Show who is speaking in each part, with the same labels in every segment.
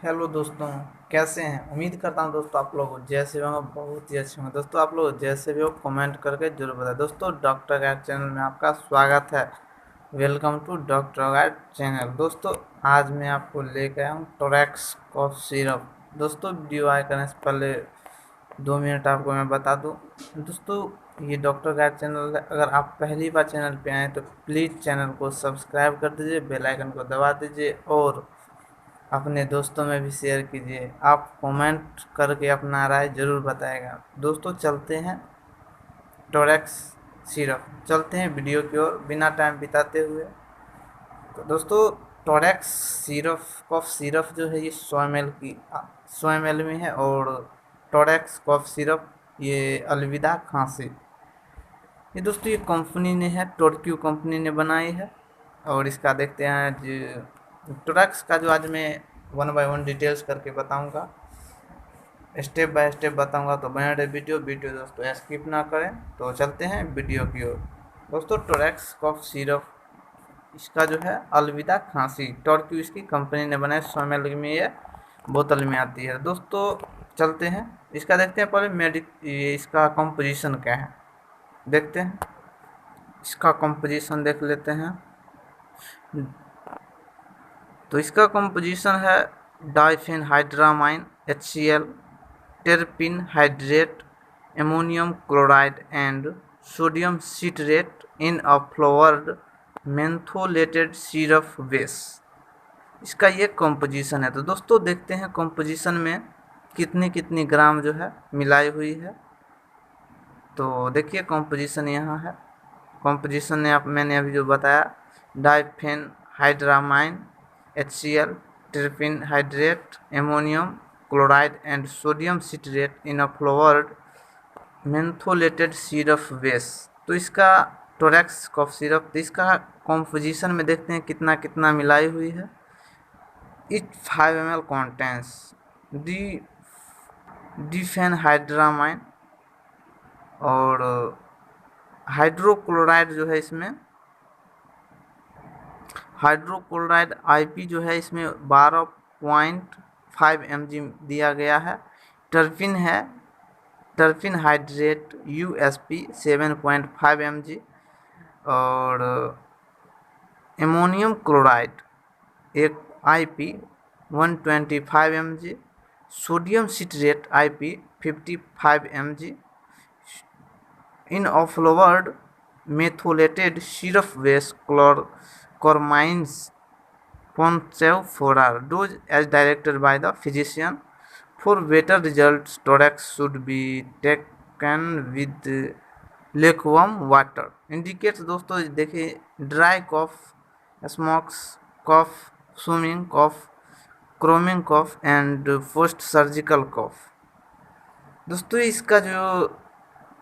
Speaker 1: Hello दोस्तों, कैसे हैं। उम्मीद करता हूं दोस्तों आप लोग जैसे भी हो बहुत ही अच्छे होंगे। दोस्तों आप लोग जैसे भी हो कमेंट करके जरूर बताएं। दोस्तों डॉक्टर गाइड चैनल में आपका स्वागत है। Welcome to doctor guide channel. दोस्तों आज मैं आपको लेकर आया हूँ टोरेक्स कॉफ सिरप। दोस्तों वीडियो आए करने से पहले 2 मिनट आपको मैं बता दूं। दोस्तों ये डॉक्टर गाइड चैनल है। अगर आप पहली बार चैनल पे आए तो प्लीज़ चैनल को सब्सक्राइब कर दीजिए, बेल आइकन को दबा दीजिए और अपने दोस्तों में भी शेयर कीजिए। आप कमेंट करके अपना राय जरूर बताएगा। दोस्तों चलते हैं टोरेक्स सिरप, चलते हैं वीडियो की ओर बिना टाइम बिताते हुए। तो दोस्तों टोरेक्स सिरप कॉफ सिरप जो है ये 100 ml में है। और टोरेक्स कॉफ सिरप ये अलविदा खांसी, ये दोस्तों ये कंपनी ने है, टोरक्यू कंपनी ने बनाई है। और इसका देखते हैं जो टोरेक्स का जो आज मैं 1 बाय 1 डिटेल्स करके बताऊंगा, स्टेप बाय स्टेप बताऊंगा। तो बने रहे वीडियो दोस्तों स्किप ना करें। तो चलते हैं वीडियो की ओर। दोस्तों टोरेक्स कॉफ सिरप इसका जो है अलविदा खांसी, टोरक्यू इसकी कंपनी ने बनाया। 100 ml में ये बोतल में आती है। दोस्तों चलते हैं इसका देखते हैं पहले ये इसका कंपोजिशन क्या है देखते हैं। इसका कंपोजिशन देख लेते हैं। तो इसका कंपोजिशन है diphenhydramine HCl, terpin hydrate, ammonium chloride and sodium citrate in a flavoured mentholated syrup base. इसका ये कंपोजिशन है। तो दोस्तों देखते हैं कंपोजिशन में कितनी कितनी ग्राम जो है मिलाई हुई है। तो देखिए कंपोजिशन यहाँ है। कंपोजिशन ने मैंने अभी जो बताया, diphenhydramine HCl, terpin hydrate, ammonium chloride and sodium citrate in a flavoured mentholated syrup base. तो इसका टोरेक्स कॉफ सिरप, तो इसका कंपोजिशन में देखते हैं कितना कितना मिलाई हुई है। इट 5 ml कॉन्टेंस डिफेनहाइड्रामाइन और हाइड्रोक्लोराइड जो है इसमें, हाइड्रोक्लोराइड IP जो है इसमें 12.5 mg दिया गया है। टर्पिन है, टर्पिन हाइड्रेट USP 7.5 mg और एमोनियम क्लोराइड एक IP 125 mg, sodium citrate IP 55 mg in ऑफ्लोवर्ड मेथोलेटेड syrup base क्लोरमाइन्स 0.4 dose as directed by the physician. For better results, Torex should be taken with lukewarm water. Indicates दोस्तों देखिए dry cough, smokes cough, swimming cough, chroming cough and post surgical cough. दोस्तों इसका जो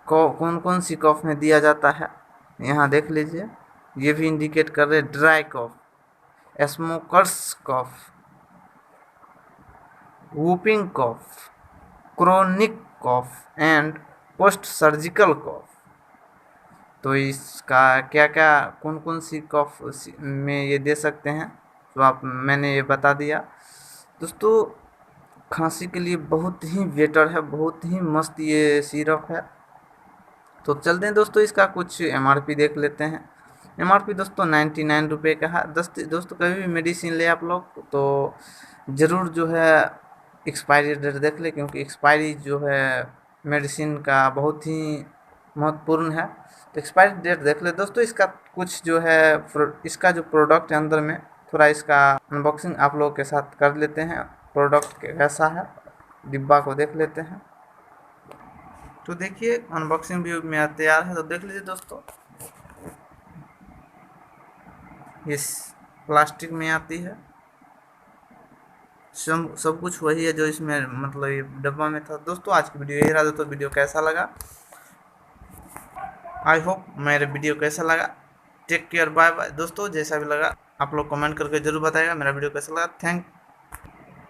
Speaker 1: कौन कौन सी कॉफ में दिया जाता है यहाँ देख लीजिए। ये भी इंडिकेट कर रहे dry cough, smokers cough, whooping cough, chronic cough and post surgical cough. तो इसका क्या क्या कौन कौन सी कॉफ में ये दे सकते हैं तो आप मैंने ये बता दिया। दोस्तों खांसी के लिए बहुत ही बेटर है, बहुत ही मस्त ये सिरप है। तो चलते हैं दोस्तों इसका कुछ MRP देख लेते हैं। MRP दोस्तों 99 रुपये का है। दोस्तों कभी भी मेडिसिन ले आप लोग तो ज़रूर जो है एक्सपायरी डेट देख ले, क्योंकि एक्सपायरी जो है मेडिसिन का बहुत ही महत्वपूर्ण है। तो एक्सपायरी डेट देख ले दोस्तों। इसका कुछ जो है इसका जो प्रोडक्ट है अंदर में, थोड़ा इसका अनबॉक्सिंग आप लोगों के साथ कर लेते हैं। प्रोडक्ट कैसा है डिब्बा को देख लेते हैं। तो देखिए अनबॉक्सिंग भी मेरा तैयार है, तो देख लीजिए दोस्तों। इस प्लास्टिक में आती है, सब कुछ वही है जो इसमें मतलब ये डब्बा में था। दोस्तों आज की वीडियो यही रहा। दोस्तों वीडियो कैसा लगा, आई होप मेरे वीडियो कैसा लगा। Take care, bye bye. दोस्तों जैसा भी लगा आप लोग कमेंट करके जरूर बताएगा मेरा वीडियो कैसा लगा।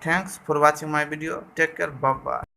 Speaker 1: Thanks for watching my video. Take care, bye bye.